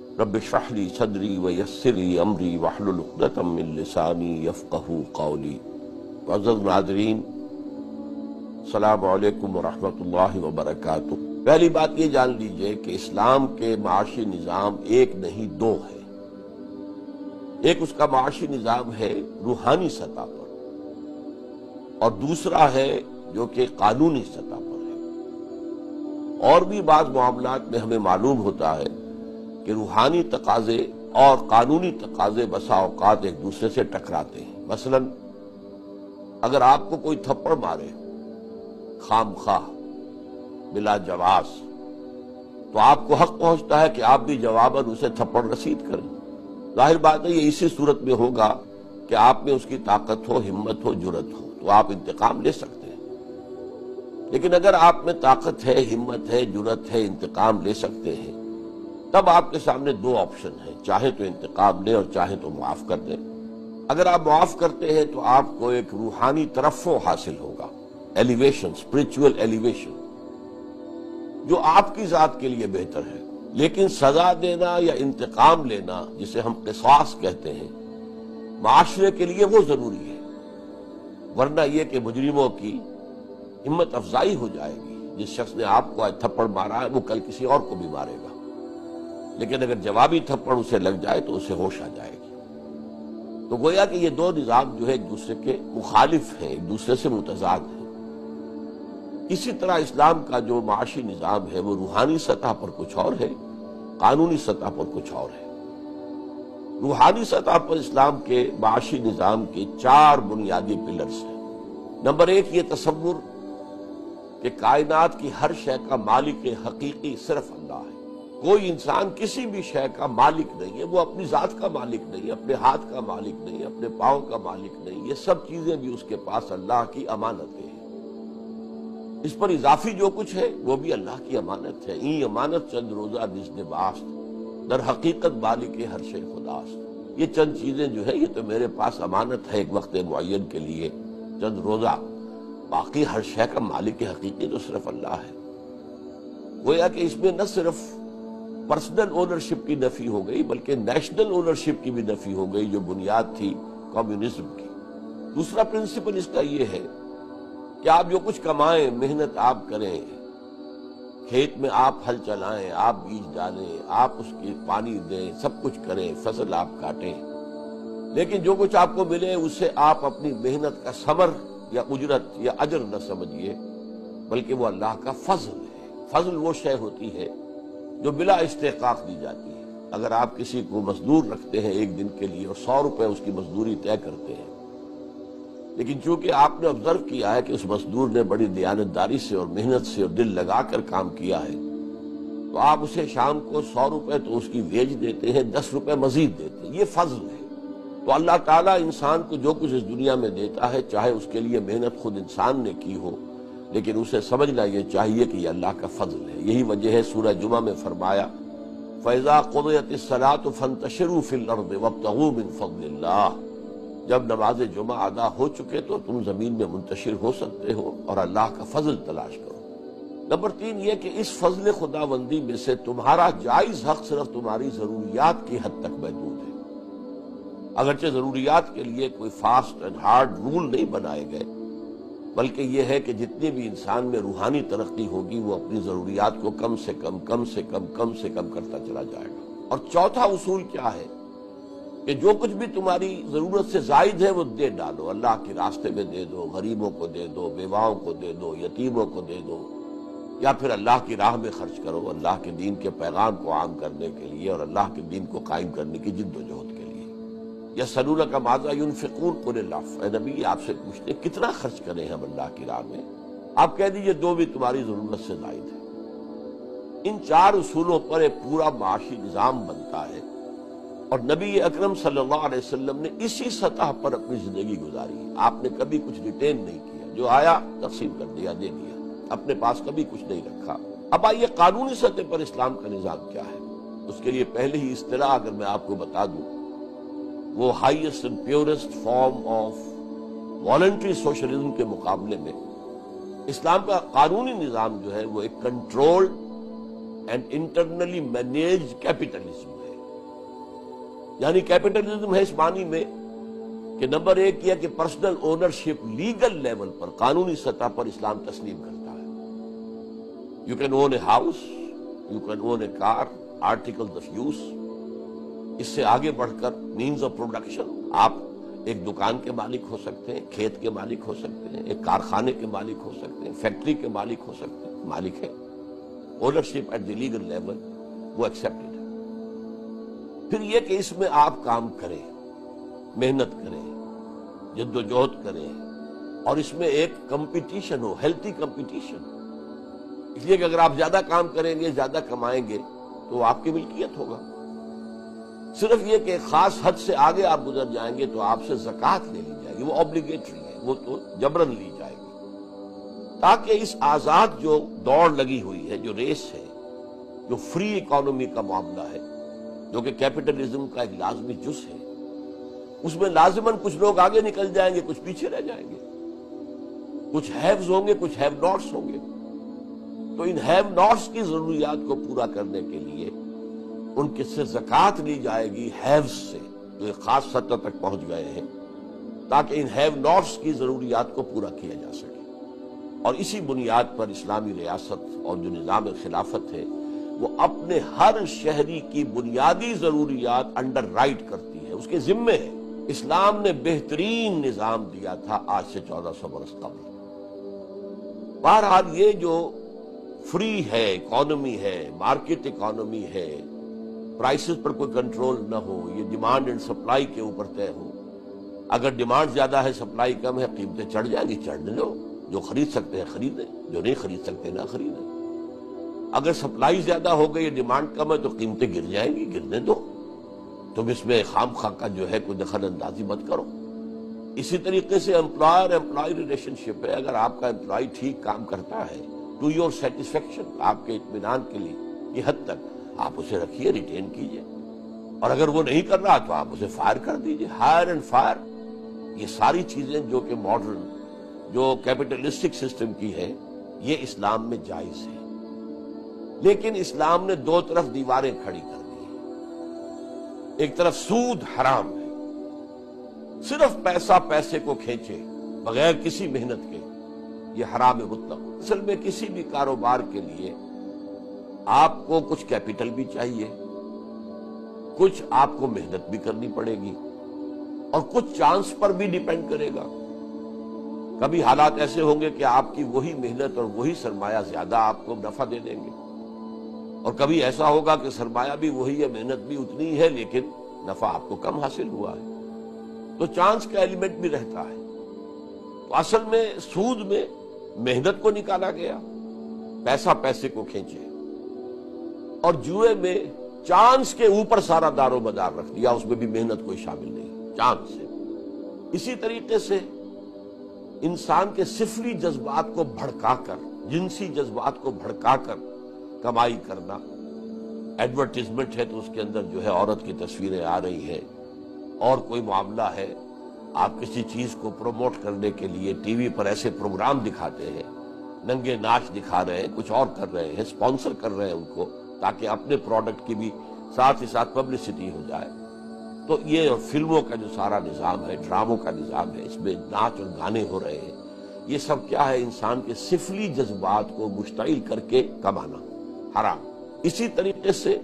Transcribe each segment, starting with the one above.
رب اشرح لی صدری ویسر لی امری واحلل عقدۃ من لسانی یفقہوا قولی۔ معزز ناظرین، السلام علیکم ورحمۃ اللہ وبرکاتہ۔ پہلی بات یہ جان لیجئے کہ اسلام کے معاشی نظام ایک نہیں دو ہے۔ ایک اس کا معاشی نظام ہے روحانی سطح پر، اور دوسرا ہے جو کہ قانونی سطح پر ہے۔ اور بھی بعض معاملات میں ہمیں معلوم ہوتا ہے کہ روحانی تقاضے اور قانونی تقاضے بسا اوقات ایک دوسرے سے ٹکراتے ہیں۔ مثلا اگر آپ کو کوئی تھپڑ مارے خام خواہ بلا جواز، تو آپ کو حق پہنچتا ہے کہ آپ بھی جواباً اسے تھپڑ رسید کریں۔ ظاہر بات ہے یہ اسی صورت میں ہوگا کہ آپ میں اس کی طاقت ہو، ہمت ہو، جرت ہو، تو آپ انتقام لے سکتے ہیں۔ لیکن اگر آپ میں طاقت ہے، ہمت ہے، جرت ہے، انتقام لے سکتے ہیں، تب آپ کے سامنے دو آپشن ہیں، چاہے تو انتقام لیں اور چاہے تو معاف کر دیں۔ اگر آپ معاف کرتے ہیں تو آپ کو ایک روحانی ترفع حاصل ہوگا، ایلیویشن، اسپرچول ایلیویشن، جو آپ کی ذات کے لیے بہتر ہے۔ لیکن سزا دینا یا انتقام لینا، جسے ہم قصاص کہتے ہیں، معاشرے کے لیے وہ ضروری ہے، ورنہ یہ کہ مجرموں کی ہمت افزائی ہو جائے گی۔ جس شخص نے آپ کو آج تھپڑ مارا ہے وہ کل کسی اور کو بھی مارے گا، لیکن اگر جوابی تھپڑ اسے لگ جائے تو اسے ہوش آ جائے گی۔ تو گویا کہ یہ دو نظام جو ہے ایک دوسرے کے مخالف ہیں، ایک دوسرے سے متضاد ہیں۔ اسی طرح اسلام کا جو معاشی نظام ہے وہ روحانی سطح پر کچھ اور ہے، قانونی سطح پر کچھ اور ہے۔ روحانی سطح پر اسلام کے معاشی نظام کے چار بنیادی پلرز ہیں۔ نمبر ایک، یہ تصور کہ کائنات کی ہر شے کا مالک حقیقی صرف اللہ ہے۔ کوئی انسان کسی بھی شے کا مالک نہیں ہے، وہ اپنی ذات کا مالک نہیں، اپنے ہاتھ کا مالک نہیں، اپنے پاؤں کا مالک نہیں، یہ سب چیزیں بھی اس کے پاس اللہ کی امانتیں ہیں۔ اس پر اضافی جو کچھ ہے وہ بھی اللہ کی امانت ہے۔ این امانت چند روزہ نزد باست، در حقیقت مالک ہر شے خداست۔ یہ چند چیزیں جو ہے یہ تو میرے پاس امانت ہے ایک وقت معین کے لیے، چند روزہ، باقی ہر شے کا مالک حقیقی تو صرف اللہ ہے۔ گویا کہ اس میں نہ صرف پرسنل اونرشپ کی نفی ہو گئی بلکہ نیشنل اونرشپ کی بھی نفی ہو گئی، جو بنیاد تھی کمیونزم کی۔ دوسرا پرنسپل اس کا یہ ہے کہ آپ جو کچھ کمائیں، محنت آپ کریں، کھیت میں آپ ہل چلائیں، آپ بیج ڈالیں، آپ اس کی پانی دیں، سب کچھ کریں، فصل آپ کاٹیں، لیکن جو کچھ آپ کو ملے اسے آپ اپنی محنت کا ثمر یا اجرت یا اجر نہ سمجھیے، بلکہ وہ اللہ کا فضل ہے۔ فضل وہ شے ہوتی ہے جو بلا استحقاق دی جاتی ہے۔ اگر آپ کسی کو مزدور رکھتے ہیں ایک دن کے لیے اور 100 روپے اس کی مزدوری طے کرتے ہیں، لیکن چونکہ آپ نے آبزرو کیا ہے کہ اس مزدور نے بڑی دیانتداری سے اور محنت سے اور دل لگا کر کام کیا ہے، تو آپ اسے شام کو 100 روپے تو اس کی ویج دیتے ہیں، 10 روپے مزید دیتے ہیں۔ یہ فضل ہے۔ تو اللہ تعالیٰ انسان کو جو کچھ اس دنیا میں دیتا ہے، چاہے اس کے لیے محنت خود انسان نے کی ہو، لیکن اسے سمجھنا یہ چاہیے کہ یہ اللہ کا فضل ہے۔ یہی وجہ ہے سورہ جمعہ میں فرمایا فَإِذَا قُضِيَتِ الصَّلَاةُ فَانتَشِرُوا فِي الْأَرْضِ وَابْتَغُوا مِن فَضْلِ اللَّهِ۔ جب نماز جمعہ ادا ہو چکے تو تم زمین میں منتشر ہو سکتے ہو اور اللہ کا فضل تلاش کرو۔ نمبر 3 یہ کہ اس فضل خداوندی میں سے تمہارا جائز حق صرف تمہاری ضروریات کی حد تک محدود ہے۔ اگرچہ ضروریات کے لیے کوئی فاسٹ اینڈ ہارڈ رول نہیں بنائے گئے، بلکہ یہ ہے کہ جتنی بھی انسان میں روحانی ترقی ہوگی وہ اپنی ضروریات کو کم سے کم کرتا چلا جائے گا۔ اور چوتھا اصول کیا ہے کہ جو کچھ بھی تمہاری ضرورت سے زائد ہے وہ دے ڈالو، اللہ کے راستے میں دے دو، غریبوں کو دے دو، بیواؤں کو دے دو، یتیموں کو دے دو، یا پھر اللہ کی راہ میں خرچ کرو، اللہ کے دین کے پیغام کو عام کرنے کے لیے اور اللہ کے دین کو قائم کرنے کی جد و جہد کے لیے۔ یسألونک ماذا ينفقون قل العفو، اے نبی آپ سے پوچھتے ہیں کتنا خرچ کریں ہم اللہ کی راہ میں، آپ کہہ دیجئے جو بھی تمہاری ضرورت سے زائد ہے۔ ان چار اصولوں پر ایک پورا معاشی نظام بنتا ہے، اور نبی اکرم صلی اللہ علیہ وسلم نے اسی سطح پر اپنی زندگی گزاری ہے۔ آپ نے کبھی کچھ ریٹین نہیں کیا، جو آیا تقسیم کر دیا، دے دیا، اپنے پاس کبھی کچھ نہیں رکھا۔ اب آئیے قانونی سطح پر اسلام کا نظام کیا ہے۔ اس کے لیے پہلے ہی اصطلاح اگر میں آپ کو بتا دوں، وہ highest and purest form of voluntary socialism کے مقابلے میں اسلام کا قانونی نظام جو ہے وہ ایک controlled and internally managed capitalism ہے۔ یعنی کیپٹلزم ہے اس معنی میں کہ نمبر ایک یہ کہ پرسنل اونرشپ لیگل لیول پر، قانونی سطح پر اسلام تسلیم کرتا ہے۔ You can own a house, you can own a car, article of use. اس سے آگے بڑھ کر مینز آف پروڈکشن، آپ ایک دکان کے مالک ہو سکتے ہیں، کھیت کے مالک ہو سکتے ہیں، ایک کارخانے کے مالک ہو سکتے ہیں، فیکٹری کے مالک ہو سکتے ہیں، مالک ہے۔ Ownership at the legal level وہ ایکسیپٹڈ ہے۔ پھر یہ کہ اس میں آپ کام کریں، محنت کریں، جد و جہد کریں، اور اس میں ایک کمپٹیشن ہو، ہیلتھی کمپٹیشن۔ اس لیے کہ اگر آپ زیادہ کام کریں گے، زیادہ کمائیں گے تو وہ آپ کی ملکیت ہوگا۔ صرف یہ کہ خاص حد سے آگے آپ گزر جائیں گے تو آپ سے زکوٰۃ لے لی جائے گی، وہ اوبلیگیٹری ہے، وہ تو جبراً لی جائے گی، تاکہ اس آزاد جو دوڑ لگی ہوئی ہے، جو ریس ہے، جو فری اکانومی کا معاملہ ہے، جو کہ کیپٹلزم کا ایک لازمی جز ہے، اس میں لازماً کچھ لوگ آگے نکل جائیں گے، کچھ پیچھے رہ جائیں گے، کچھ ہیوز ہوں گے، کچھ ہیو ناٹس ہوں گے۔ تو ان ہیو ناٹس کی ضروریات کو پورا کرنے کے لیے ان کے سے زکوٰۃ لی جائے گی ہیوز سے، جو ایک خاص سطح تک پہنچ گئے ہیں، تاکہ ان ہیو ناٹس کی ضروریات کو پورا کیا جا سکے۔ اور اسی بنیاد پر اسلامی ریاست اور جو نظام خلافت ہے وہ اپنے ہر شہری کی بنیادی ضروریات انڈر رائٹ کرتی ہے، اس کے ذمے ہے۔ اسلام نے بہترین نظام دیا تھا آج سے 1400 برس قبل۔ بہرحال یہ جو فری ہے، اکانومی ہے، مارکیٹ اکانومی ہے، پرائسز پر کوئی کنٹرول نہ ہو، یہ ڈیمانڈ اینڈ سپلائی کے اوپر طے ہو۔ اگر ڈیمانڈ زیادہ ہے، سپلائی کم ہے، قیمتیں چڑھ جائیں گی، چڑھنے دو، جو خرید سکتے ہیں خریدیں، جو نہیں خرید سکتے نہ خریدیں۔ اگر سپلائی زیادہ ہو گئی، ڈیمانڈ کم ہے تو قیمتیں گر جائیں گی، گرنے دو، تم اس میں خام خواہ کا جو ہے کوئی دخل اندازی مت کرو۔ اسی طریقے سے امپلائر امپلائی ریلیشن شپ ہے، اگر آپ کا امپلائی ٹھیک کام کرتا ہے ٹو یور سیٹسفیکشن، آپ کے اطمینان کے لیے کی حد تک، آپ اسے رکھیے، ریٹین کیجیے، اور اگر وہ نہیں کر رہا تو آپ اسے فائر کر دیجیے، ہائر اینڈ فائر۔ یہ ساری چیزیں جو کہ ماڈرن، جو کیپٹلسٹک سسٹم کی ہے، یہ اسلام میں جائز ہے۔ لیکن اسلام نے دو طرف دیواریں کھڑی کر دی ہیں۔ ایک طرف سود حرام ہے، صرف پیسہ پیسے کو کھینچے بغیر کسی محنت کے، یہ حرام مطلق۔ اصل میں کسی بھی کاروبار کے لیے آپ کو کچھ کیپٹل بھی چاہیے، کچھ آپ کو محنت بھی کرنی پڑے گی، اور کچھ چانس پر بھی ڈیپینڈ کرے گا۔ کبھی حالات ایسے ہوں گے کہ آپ کی وہی محنت اور وہی سرمایہ زیادہ آپ کو نفع دے دیں گے، اور کبھی ایسا ہوگا کہ سرمایہ بھی وہی ہے، محنت بھی اتنی ہی ہے، لیکن نفع آپ کو کم حاصل ہوا ہے۔ تو چانس کا ایلیمنٹ بھی رہتا ہے۔ تو اصل میں سود میں محنت کو نکالا گیا، پیسہ پیسے کو کھینچے، اور جوئے میں چانس کے اوپر سارا دار و مدار رکھ دیا، اس میں بھی محنت کوئی شامل نہیں، چانس سے۔ اسی طریقے سے انسان کے سفلی جذبات کو بھڑکا کر، جنسی جذبات کو بھڑکا کر کمائی کرنا۔ ایڈورٹیزمنٹ ہے تو اس کے اندر جو ہے عورت کی تصویریں آ رہی ہیں، اور کوئی معاملہ ہے، آپ کسی چیز کو پروموٹ کرنے کے لیے ٹی وی پر ایسے پروگرام دکھاتے ہیں، ننگے ناچ دکھا رہے ہیں، کچھ اور کر رہے ہیں، اسپانسر کر رہے ہیں ان کو، تاکہ اپنے پروڈکٹ کی بھی ساتھ ہی ساتھ پبلسٹی ہو جائے۔ تو یہ فلموں کا جو سارا نظام ہے، ڈراموں کا نظام ہے، اس میں ناچ اور گانے ہو رہے ہیں، یہ سب کیا ہے؟ انسان کے سفلی جذبات کو مشتعل کر کے کمانا، حرام۔ اسی طریقے سے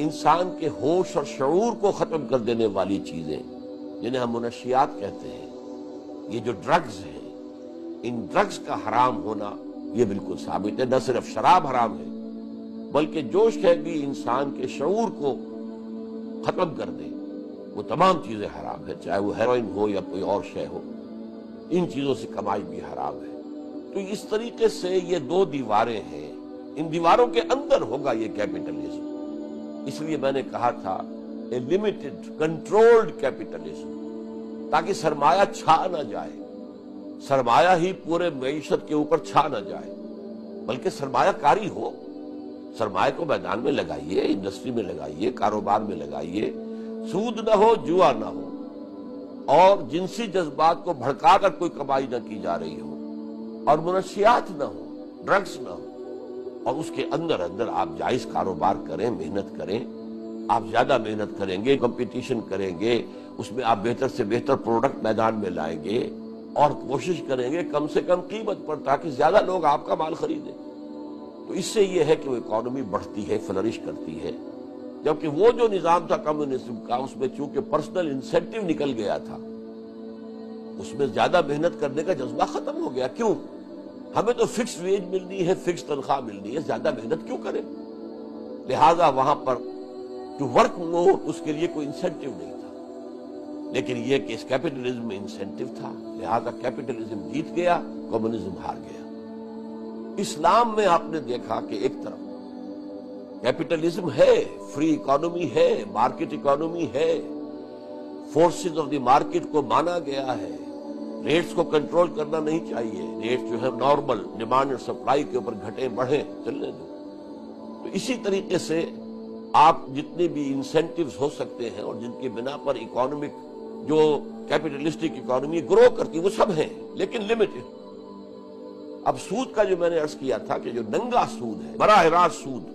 انسان کے ہوش اور شعور کو ختم کر دینے والی چیزیں، جنہیں ہم منشیات کہتے ہیں، یہ جو ڈرگز ہیں، ان ڈرگز کا حرام ہونا یہ بالکل ثابت ہے۔ نہ صرف شراب حرام ہے، بلکہ جو شے بھی انسان کے شعور کو ختم کر دے، وہ تمام چیزیں حرام ہیں، چاہے وہ ہیروئن ہو یا کوئی اور شے ہو، ان چیزوں سے کمائی بھی حرام ہے۔ تو اس طریقے سے یہ دو دیواریں ہیں، ان دیواروں کے اندر ہوگا یہ کیپٹلزم۔ اس لیے میں نے کہا تھا اے لمیٹڈ کنٹرولڈ کیپٹلزم، تاکہ سرمایہ چھا نہ جائے، سرمایہ ہی پورے معیشت کے اوپر چھا نہ جائے، بلکہ سرمایہ کاری ہو، سرمایہ کو میدان میں لگائیے، انڈسٹری میں لگائیے، کاروبار میں لگائیے، سود نہ ہو، جوا نہ ہو، اور جنسی جذبات کو بھڑکا کر کوئی کمائی نہ کی جا رہی ہو، اور منشیات نہ ہو، ڈرگز نہ ہو، اور اس کے اندر اندر آپ جائز کاروبار کریں، محنت کریں، آپ زیادہ محنت کریں گے، کمپٹیشن کریں گے، اس میں آپ بہتر سے بہتر پروڈکٹ میدان میں لائیں گے اور کوشش کریں گے کم سے کم قیمت پر تاکہ زیادہ لوگ آپ کا مال خریدیں۔ تو اس سے یہ ہے کہ وہ اکانومی بڑھتی ہے، فلرش کرتی ہے۔ جبکہ وہ جو نظام تھا کمیونزم کا، اس میں چونکہ پرسنل انسینٹیو نکل گیا تھا، اس میں زیادہ محنت کرنے کا جذبہ ختم ہو گیا۔ کیوں؟ ہمیں تو فکس ویج ملنی ہے، فکس تنخواہ ملنی ہے، زیادہ محنت کیوں کریں؟ لہذا وہاں پر ٹو ورک مور اس کے لیے کوئی انسینٹیو نہیں تھا، لیکن یہ کہ اس کیپٹلزم میں انسینٹیو تھا، لہذا کیپٹلزم جیت گیا، کمیونزم ہار گیا۔ اسلام میں آپ نے دیکھا کہ ایک طرف کیپٹلزم ہے، فری اکانومی ہے، مارکیٹ اکانومی ہے، فورسز آف دی مارکیٹ کو مانا گیا ہے، ریٹس کو کنٹرول کرنا نہیں چاہیے، ریٹ جو ہے نارمل ڈیمانڈ اور سپلائی کے اوپر گھٹیں بڑھیں چلنے دو۔ تو اسی طریقے سے آپ جتنے بھی انسینٹیوز ہو سکتے ہیں اور جن کی بنا پر اکانومک جو کیپٹلسٹک اکانومی گرو کرتی وہ سب ہیں، لیکن لمیٹڈ۔ اب سود کا جو میں نے عرض کیا تھا کہ جو ننگا سود ہے، براہ راست سود،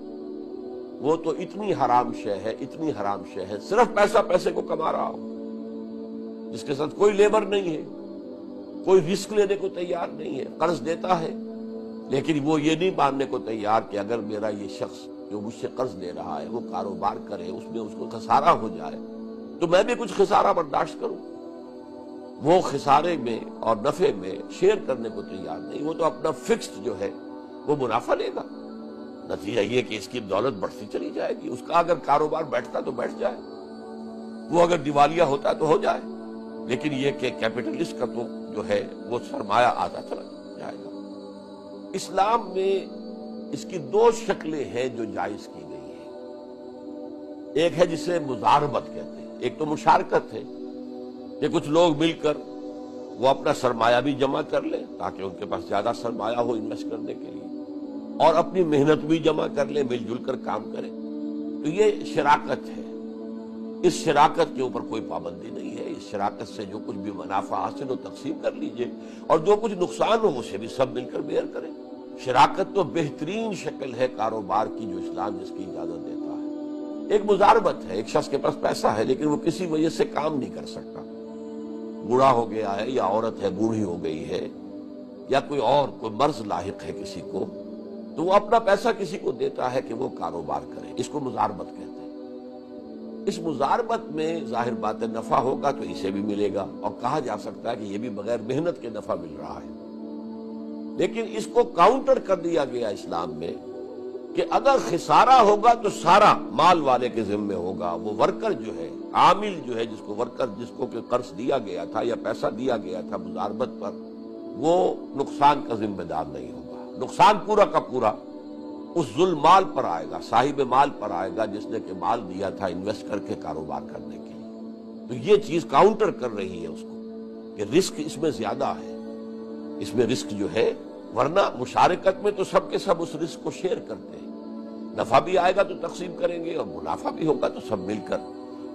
وہ تو اتنی حرام شے ہے، اتنی حرام شے ہے، صرف پیسہ پیسے کو کما رہا ہو، جس کے ساتھ کوئی لیبر نہیں ہے، کوئی رسک لینے کو تیار نہیں ہے، قرض دیتا ہے لیکن وہ یہ نہیں ماننے کو تیار کہ اگر میرا یہ شخص جو مجھ سے قرض لے رہا ہے وہ کاروبار کرے، اس میں اس کو خسارہ ہو جائے تو میں بھی کچھ خسارہ برداشت کروں۔ وہ خسارے میں اور نفع میں شیئر کرنے کو تیار نہیں، وہ تو اپنا فکسڈ جو ہے وہ منافع لے گا۔ نتیجہ یہ کہ اس کی دولت بڑھتی چلی جائے گی، اس کا اگر کاروبار بیٹھتا تو بیٹھ جائے، وہ اگر دیوالیہ ہوتا تو ہو جائے، لیکن یہ کہ کیپٹلسٹ کا تو جو ہے وہ سرمایہ آتا چلا جائے گا۔ اسلام میں اس کی دو شکلیں ہیں جو جائز کی گئی ہیں۔ ایک ہے جسے مضاربت کہتے ہیں، ایک تو مشارکت ہے کہ کچھ لوگ مل کر وہ اپنا سرمایہ بھی جمع کر لیں تاکہ ان کے پاس زیادہ سرمایہ ہو انویسٹ کرنے کے لیے، اور اپنی محنت بھی جمع کر لیں، مل جل کر کام کریں۔ تو یہ شراکت ہے، اس شراکت کے اوپر کوئی پابندی نہیں ہے، اس شراکت سے جو کچھ بھی منافع حاصل ہو تقسیم کر لیجئے، اور جو کچھ نقصان ہو اسے بھی سب مل کر بیئر کریں۔ شراکت تو بہترین شکل ہے کاروبار کی جو اسلام جس کی اجازت دیتا ہے۔ ایک مضاربت ہے، ایک شخص کے پاس پیسہ ہے لیکن وہ کسی وجہ سے کام نہیں کر سکتا، بوڑھا ہو گیا ہے یا عورت ہے بوڑھی ہو گئی ہے یا کوئی مرض لاحق ہے کسی کو، تو وہ اپنا پیسہ کسی کو دیتا ہے کہ وہ کاروبار کرے، اس کو مضاربت کہتے ہیں۔ اس مضاربت میں ظاہر بات ہے نفع ہوگا تو اسے بھی ملے گا، اور کہا جا سکتا ہے کہ یہ بھی بغیر محنت کے نفع مل رہا ہے، لیکن اس کو کاؤنٹر کر دیا گیا اسلام میں کہ اگر خسارہ ہوگا تو سارا مال والے کے ذمہ ہوگا، وہ ورکر جو ہے، عامل جو ہے، جس کو کہ قرض دیا گیا تھا یا پیسہ دیا گیا تھا مضاربت پر، وہ نقصان کا ذمہ دار نہیں ہوگا، نقصان پورا کا پورا اس ظلم مال پر آئے گا، صاحب مال پر آئے گا جس نے کہ مال دیا تھا انویسٹ کر کے کاروبار کرنے کے لیے۔ تو یہ چیز کاؤنٹر کر رہی ہے اس کو کہ رسک اس میں زیادہ ہے، اس میں رسک جو ہے، ورنہ مشارکت میں تو سب کے سب اس رسک کو شیئر کرتے ہیں، نفع بھی آئے گا تو تقسیم کریں گے اور منافع بھی ہوگا تو سب مل کر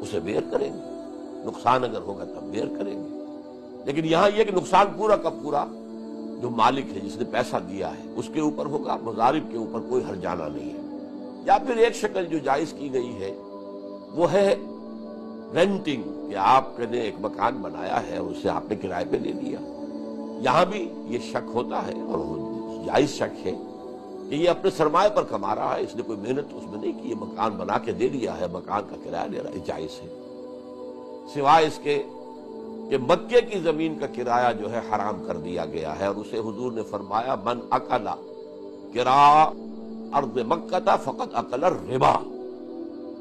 اسے بیئر کریں گے، نقصان اگر ہوگا تب بیئر کریں گے۔ لیکن یہاں یہ کہ نقصان پورا کا پورا جو مالک ہے جس نے پیسہ دیا ہے اس کے اوپر ہوگا، مضارب کے اوپر کوئی ہرجانہ نہیں ہے۔ یا پھر ایک شکل جو جائز کی گئی ہے وہ ہے رینٹنگ، کہ آپ نے ایک مکان بنایا ہے اور اسے آپ نے کرائے پہ لے لیا۔ یہاں بھی یہ شک ہوتا ہے اور جائز شک ہے کہ یہ اپنے سرمایہ پر کما رہا ہے، اس نے کوئی محنت اس میں نہیں کی، یہ مکان بنا کے دے دیا ہے، مکان کا کرایہ لے رہا ہے، جائز ہے، سوائے اس کے کہ مکے کی زمین کا کرایہ جو ہے حرام کر دیا گیا ہے، اور اسے حضور نے فرمایا من اکل کرا ارض مکہ فقط اکل الربا،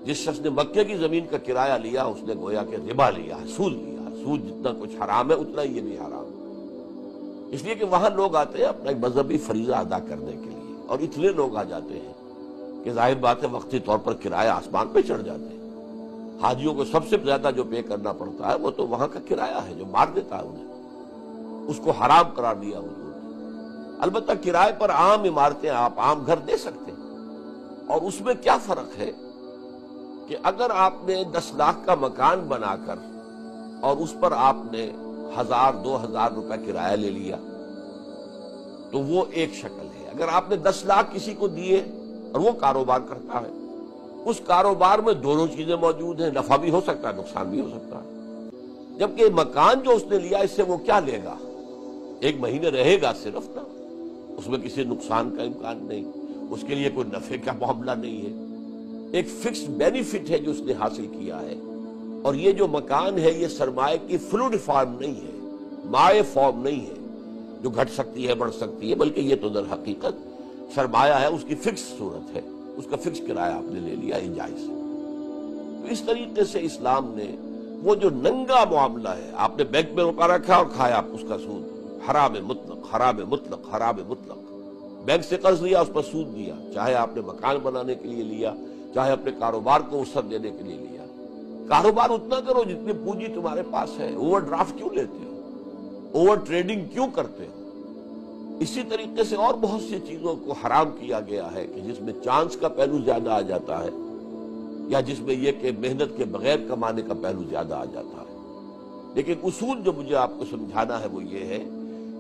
جس شخص نے مکے کی زمین کا کرایہ لیا اس نے گویا کہ ربا لیا ہے، سود لیا ہے، سود جتنا کچھ حرام ہے اتنا ہی یہ بھی حرام ہے، اس لیے کہ وہاں لوگ آتے ہیں اپنا ایک مذہبی فریضہ ادا کرنے کے لیے، اور اتنے لوگ آ جاتے ہیں کہ ظاہر بات ہے وقتی طور پر کرایہ آسمان پہ چڑھ جاتے ہیں۔ حاجیوں کو سب سے زیادہ جو پے کرنا پڑتا ہے وہ تو وہاں کا کرایہ ہے جو مار دیتا ہے انہیں، اس کو حرام قرار دیا حضور نے۔ البتہ کرائے پر عام عمارتیں آپ عام گھر دے سکتے ہیں، اور اس میں کیا فرق ہے کہ اگر آپ نے 10 لاکھ کا مکان بنا کر اور اس پر آپ نے 1000-2000 روپے کرایہ لے لیا تو وہ ایک شکل ہے، اگر آپ نے 10 لاکھ کسی کو دیے اور وہ کاروبار کرتا ہے اس کاروبار میں دونوں چیزیں موجود ہیں، نفع بھی ہو سکتا ہے، نقصان بھی ہو سکتا ہے۔ جبکہ مکان جو اس نے لیا، اس سے وہ کیا لے گا؟ 1 مہینے رہے گا صرف نا، اس میں کسی نقصان کا امکان نہیں، اس کے لیے کوئی نفع کا معاملہ نہیں ہے، ایک فکس بینیفٹ ہے جو اس نے حاصل کیا ہے۔ اور یہ جو مکان ہے یہ سرمایہ کی فلوئڈ فارم نہیں ہے، مائع فارم نہیں ہے جو گھٹ سکتی ہے، بڑھ سکتی ہے، بلکہ یہ تو در حقیقت سرمایہ ہے، اس کی فکس صورت ہے، اس کا فکس کرایہ آپ نے لے لیا، یہ جائز ہے۔ تو اس طریقے سے اسلام نے وہ جو ننگا معاملہ ہے، آپ نے بینک میں روپا رکھا اور کھایا اس کا سود، حرام مطلق، حرام مطلق، حرام مطلق۔ بینک سے قرض لیا، اس پر سود دیا، چاہے آپ نے مکان بنانے کے لیے لیا، چاہے اپنے کاروبار کو وسعت دینے کے لیے لیا۔ کاروبار اتنا کرو جتنی پونجی تمہارے پاس ہے، اوور ڈرافٹ کیوں لیتے ہو، اوور ٹریڈنگ کیوں کرتے ہو؟ اسی طریقے سے اور بہت سی چیزوں کو حرام کیا گیا ہے کہ جس میں چانس کا پہلو زیادہ آ جاتا ہے، یا جس میں یہ کہ محنت کے بغیر کمانے کا پہلو زیادہ آ جاتا ہے۔ لیکن اصول جو مجھے آپ کو سمجھانا ہے وہ یہ ہے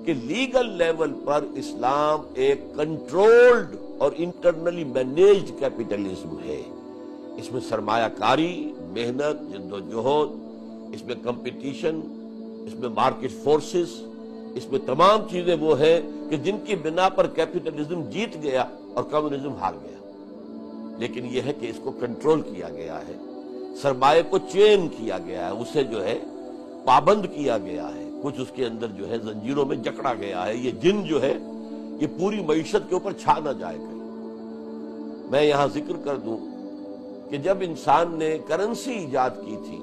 کہ لیگل لیول پر اسلام ایک کنٹرولڈ اور انٹرنلی مینیجڈ کیپٹلزم ہے۔ اس میں سرمایہ کاری، محنت، جد و جہد، اس میں کمپٹیشن، اس میں مارکیٹ فورسز، اس میں تمام چیزیں وہ ہیں کہ جن کی بنا پر کیپٹلزم جیت گیا اور کمیونزم ہار گیا۔ لیکن یہ ہے کہ اس کو کنٹرول کیا گیا ہے، سرمایہ کو چین کیا گیا ہے، اسے جو ہے پابند کیا گیا ہے، کچھ اس کے اندر جو ہے زنجیروں میں جکڑا گیا ہے۔ یہ جن جو ہے یہ پوری معیشت کے اوپر چھا نہ جائے گا۔ میں یہاں ذکر کر دوں کہ جب انسان نے کرنسی ایجاد کی تھی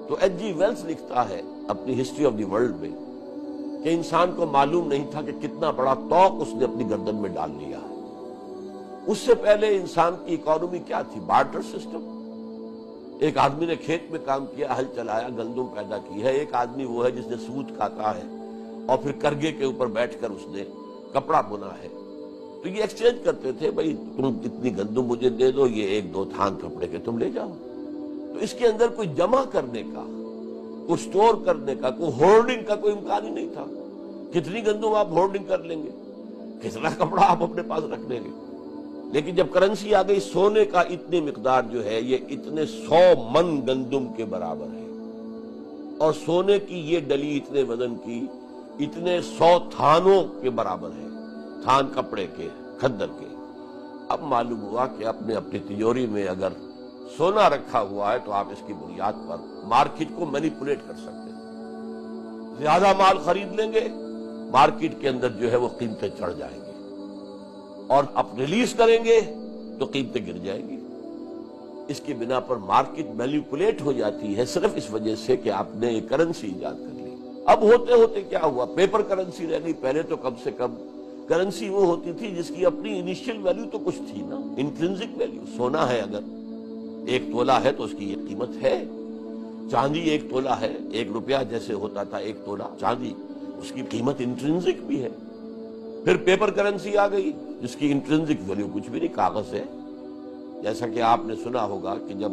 تو ایچ جی ویلس لکھتا ہے اپنی ہسٹری آف دی ورلڈ میں کہ انسان کو معلوم نہیں تھا کہ کتنا بڑا طوق اس نے اپنی گردن میں ڈال لیا ہے۔ اس سے پہلے انسان کی اکانومی کیا تھی؟ Barter system. ایک آدمی نے کھیت میں کام کیا، ہل چلایا، گندم پیدا کی ہے، ایک آدمی وہ ہے جس نے سوت کھاتا ہے اور پھر کرگے کے اوپر بیٹھ کر اس نے کپڑا بنا ہے۔ تو یہ ایکسچینج کرتے تھے، بھائی تم اتنی گندم مجھے دے دو، یہ 1-2 تھان کپڑے کے تم لے جاؤ۔ تو اس کے اندر کوئی جمع کرنے کا، کوئی سٹور کرنے کا، کوئی ہولڈنگ کا کوئی امکان ہی نہیں تھا۔ کتنی گندم آپ ہولڈنگ کر لیں گے، کتنا کپڑا آپ اپنے پاس رکھ لیں گے۔ لیکن جب کرنسی آ گئی، سونے کا اتنی مقدار جو ہے یہ اتنے 100 من گندم کے برابر ہے، اور سونے کی یہ ڈلی اتنے وزن کی اتنے 100 تھانوں کے برابر ہے، تھان کپڑے کے، کھدر کے۔ اب معلوم ہوا کہ اپنے تجوری میں اگر سونا رکھا ہوا ہے تو آپ اس کی بنیاد پر مارکیٹ کو مینیپولیٹ کر سکتے ہیں۔ زیادہ مال خرید لیں گے، مارکیٹ کے اندر جو ہے وہ قیمتیں چڑھ جائیں گی، اور اب ریلیز کریں گے تو قیمتیں گر جائیں گی۔ اس کی بنا پر مارکیٹ مینیپولیٹ ہو جاتی ہے صرف اس وجہ سے کہ آپ نے ایک کرنسی ایجاد کر لی۔ اب ہوتے ہوتے کیا ہوا، پیپر کرنسی رہ گئی۔ پہلے تو کم سے کم کرنسی وہ ہوتی تھی جس کی اپنی انیشیل ویلیو تو کچھ تھی نا، انٹرنسک ویلیو۔ سونا ہے، اگر 1 تولہ ہے تو اس کی یہ قیمت ہے۔ چاندی 1 تولہ ہے، 1 روپیہ جیسے ہوتا تھا 1 تولہ چاندی، اس کی قیمت انٹرنسک بھی ہے۔ پھر پیپر کرنسی آ گئی جس کی انٹرنسک ویلیو کچھ بھی نہیں، کاغذ ہے۔ جیسا کہ آپ نے سنا ہوگا کہ جب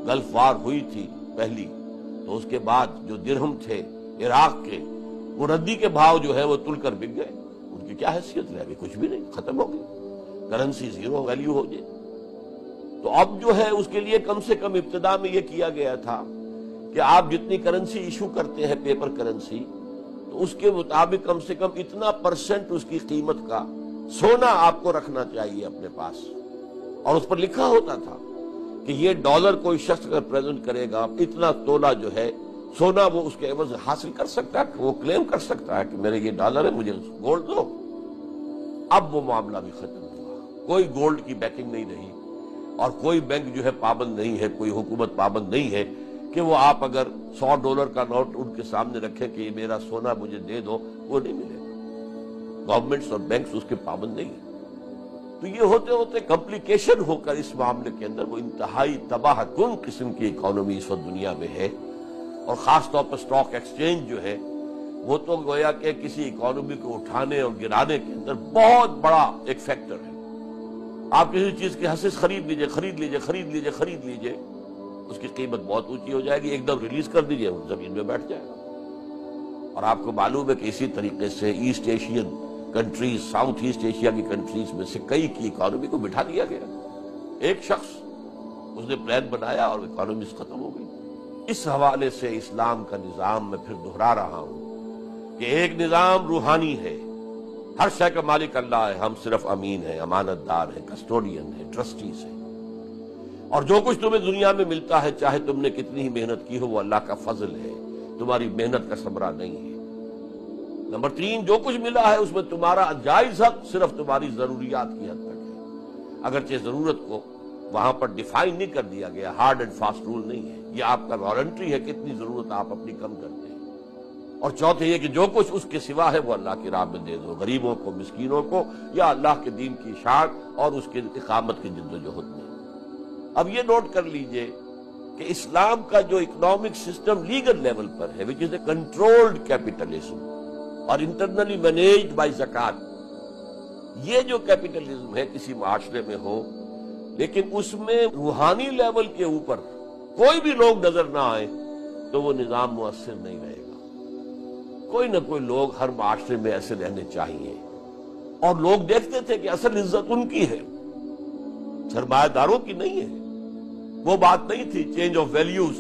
گلف وار ہوئی تھی پہلی، تو اس کے بعد جو درہم تھے عراق کے، وہ ردی کے بھاؤ جو ہے وہ تل کر بک گئے۔ ان کی کیا حیثیت رہ گئی؟ کچھ بھی نہیں، ختم ہو گئی، کرنسی 0 ویلیو ہو جائے۔ تو اب جو ہے اس کے لیے کم سے کم ابتدا میں یہ کیا گیا تھا کہ آپ جتنی کرنسی ایشو کرتے ہیں پیپر کرنسی، تو اس کے مطابق کم سے کم اتنا % اس کی قیمت کا سونا آپ کو رکھنا چاہیے اپنے پاس۔ اور اس پر لکھا ہوتا تھا کہ یہ ڈالر کوئی شخص اگر پریزنٹ کرے گا، اتنا تولہ جو ہے سونا وہ اس کے عوض حاصل کر سکتا ہے، وہ کلیم کر سکتا ہے کہ میرے یہ ڈالر ہے، مجھے گولڈ دو۔ اب وہ معاملہ بھی ختم ہوا، کوئی گولڈ کی بیکنگ نہیں رہی، اور کوئی بینک جو ہے پابند نہیں ہے، کوئی حکومت پابند نہیں ہے کہ وہ آپ اگر $100 کا نوٹ ان کے سامنے رکھیں کہ یہ میرا سونا مجھے دے دو، وہ نہیں ملے گا۔ گورنمنٹس اور بینکس اس کے پابند نہیں ہیں۔ تو یہ ہوتے ہوتے کمپلیکیشن ہو کر اس معاملے کے اندر وہ انتہائی تباہ کن قسم کی اکانومی اس وقت دنیا میں ہے، اور خاص طور پر سٹاک ایکسچینج جو ہے وہ تو گویا کہ کسی اکانومی کو اٹھانے اور گرانے کے اندر بہت بڑا ایک فیکٹر ہے۔ آپ کسی چیز کی حصص خرید لیجئے، اس کی قیمت بہت اونچی ہو جائے گی، ایک دم ریلیز کر دیجئے، زمین میں بیٹھ جائے گا۔ اور آپ کو معلوم ہے کہ اسی طریقے سے East Asian countries, South East Asia کی کنٹریز میں سے کئی کی اکانومی کو بٹھا دیا گیا۔ ایک شخص اس نے پلان بنایا اور اکانومیز ختم ہو گئی۔ اس حوالے سے اسلام کا نظام میں پھر دہرا رہا ہوں کہ ایک نظام روحانی ہے، ہر شے کا مالک اللہ ہے، ہم صرف امین ہیں، امانت دار ہیں، کسٹوڈین ہیں، ٹرسٹیز ہیں، اور جو کچھ تمہیں دنیا میں ملتا ہے چاہے تم نے کتنی ہی محنت کی ہو وہ اللہ کا فضل ہے، تمہاری محنت کا ثمرہ نہیں ہے۔ نمبر 3، جو کچھ ملا ہے اس میں تمہارا جائز حق صرف تمہاری ضروریات کی حد تک ہے، اگرچہ ضرورت کو وہاں پر ڈیفائن نہیں کر دیا گیا، ہارڈ اینڈ فاسٹ رول نہیں ہے، یہ آپ کا والنٹری ہے، کتنی ضرورت آپ اپنی کم کرتے ہیں۔ اور چوتھے یہ کہ جو کچھ اس کے سوا ہے وہ اللہ کی راہ میں دے دو، غریبوں کو، مسکینوں کو، یا اللہ کے دین کی اشاعت اور اس کے اقامت کی جدوجہد میں۔ اب یہ نوٹ کر لیجئے کہ اسلام کا جو اکنامک سسٹم لیگل لیول پر ہے، which is a controlled capitalism اور انٹرنلی مینیجڈ بائی زکوٰۃ، یہ جو کیپٹلزم ہے کسی معاشرے میں ہو، لیکن اس میں روحانی لیول کے اوپر کوئی بھی لوگ نظر نہ آئے تو وہ نظام مؤثر نہیں رہے گا۔ کوئی نہ کوئی لوگ ہر معاشرے میں ایسے رہنے چاہیے، اور لوگ دیکھتے تھے کہ اصل عزت ان کی ہے، سرمایہ داروں کی نہیں ہے۔ وہ بات نہیں تھی چینج آف ویلیوز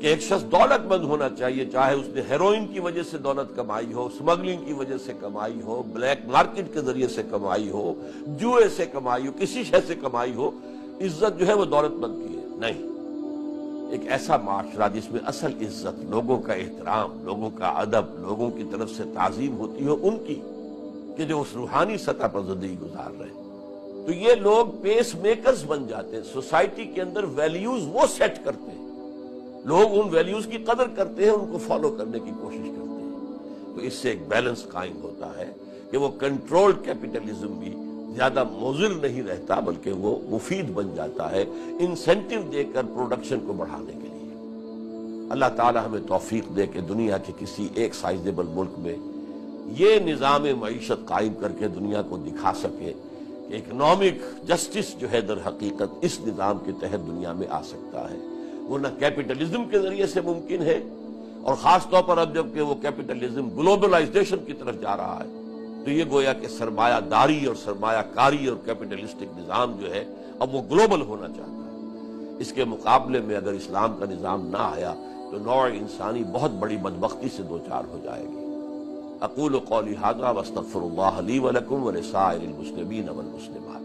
کہ ایک شخص دولت مند ہونا چاہیے، چاہے اس نے ہیروئن کی وجہ سے دولت کمائی ہو، سمگلنگ کی وجہ سے کمائی ہو، بلیک مارکیٹ کے ذریعے سے کمائی ہو، جوئے سے کمائی ہو، کسی شے سے کمائی ہو، عزت جو ہے وہ دولت مند کی ہے، نہیں۔ ایک ایسا معاشرہ جس میں اصل عزت، لوگوں کا احترام، لوگوں کا ادب، لوگوں کی طرف سے تعظیم ہوتی ہو ان کی، کہ جو اس روحانی سطح پر زندگی گزار رہے ہیں، تو یہ لوگ پیس میکرز بن جاتے ہیں۔ سوسائٹی کے اندر ویلیوز وہ سیٹ کرتے ہیں، لوگ ان ویلیوز کی قدر کرتے ہیں، ان کو فالو کرنے کی کوشش کرتے ہیں، تو اس سے ایک بیلنس قائم ہوتا ہے کہ وہ کنٹرولڈ کیپٹلزم بھی زیادہ مضر نہیں رہتا بلکہ وہ مفید بن جاتا ہے، انسینٹیو دے کر پروڈکشن کو بڑھانے کے لیے۔ اللہ تعالی ہمیں توفیق دے کہ دنیا کے کسی ایک سائزیبل ملک میں یہ نظام معیشت قائم کر کے دنیا کو دکھا سکے کہ اکنامک جسٹس جو ہے در حقیقت اس نظام کے تحت دنیا میں آ سکتا ہے، ورنہ کیپٹلزم کے ذریعے سے ممکن ہے، اور خاص طور پر اب جب کہ وہ کیپٹلزم گلوبلائزیشن کی طرف جا رہا ہے تو یہ گویا کہ سرمایہ داری اور سرمایہ کاری اور کیپٹلسٹک نظام جو ہے اب وہ گلوبل ہونا چاہتا ہے۔ اس کے مقابلے میں اگر اسلام کا نظام نہ آیا تو نوع انسانی بہت بڑی بدبختی سے دوچار ہو جائے گی۔ اقول قولی ھذا واستغفر اللہ لی ولکم ولسائر المسلمین والمسلمات۔